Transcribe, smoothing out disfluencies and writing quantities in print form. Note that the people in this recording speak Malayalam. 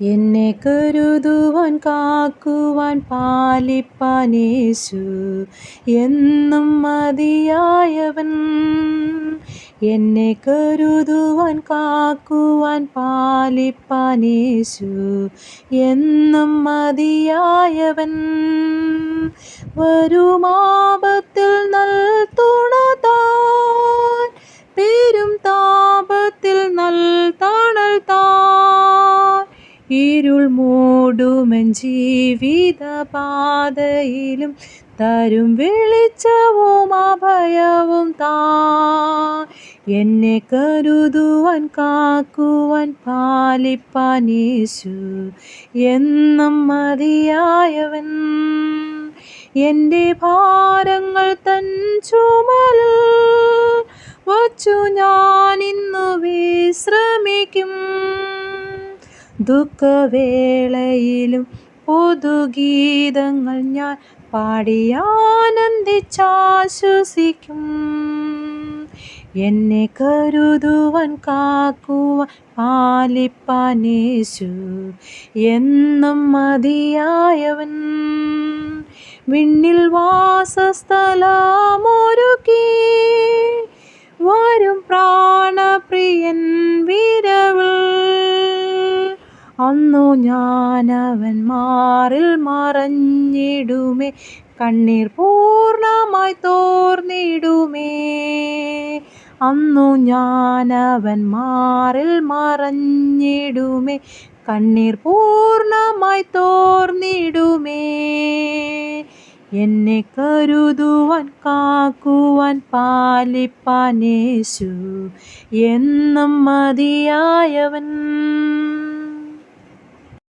എന്നെ കരുതുവാൻ കാക്കുവാൻ പാലിപ്പാൻ യേശു എന്നും മതിയായവൻ. എന്നെ കരുതുവാൻ കാക്കുവാൻ പാലിപ്പാൻ യേശു എന്നും മതിയായവൻ. വരുമാപത്തിൽ നൽതുണ താൻ, പെരും താപത്തിൽ നൽതണൽ താൻ. ഇരുൾ മൂടുമെൻ ജീവിതപാതയിലും തരും വെളിച്ചവും അഭയവും താൻ. എന്നെ കരുതുവാൻ കാക്കുവാൻ പാലിപ്പാൻ യേശു എന്നും മതിയായവൻ. എൻ്റെ ഭാരങ്ങൾ തൻ ചുമലിൽ വച്ചു ഞാനിന്നു വിശ്രമിക്കും. ദുഃഖവേളയിലും പുതുഗീതങ്ങൾ ഞാൻ പാടിയാനന്ദിച്ചാശ്വസിക്കും. എന്നെ കരുതുവാൻ കാക്കുവാൻ പാലിപ്പാൻ യേശു എന്നും മതിയായവൻ. വിണ്ണിൽ വാസസ്ഥലമൊരുക്കി വരും പ്രാണപ്രിയൻ വിരവിൽ. അന്നു ഞാനവൻ മാറിൽ മറഞ്ഞിടുമേ, കണ്ണീർ പൂർണ്ണമായി തോർന്നിടുമേ. അന്നു ഞാനവൻ മാറിൽ മറഞ്ഞിടുമേ, കണ്ണീർ പൂർണ്ണമായി തോർന്നിടുമേ. എന്നെ കരുതുവാൻ കാക്കുവാൻ പാലിപ്പാൻ യേശു എന്നും മതിയായവൻ.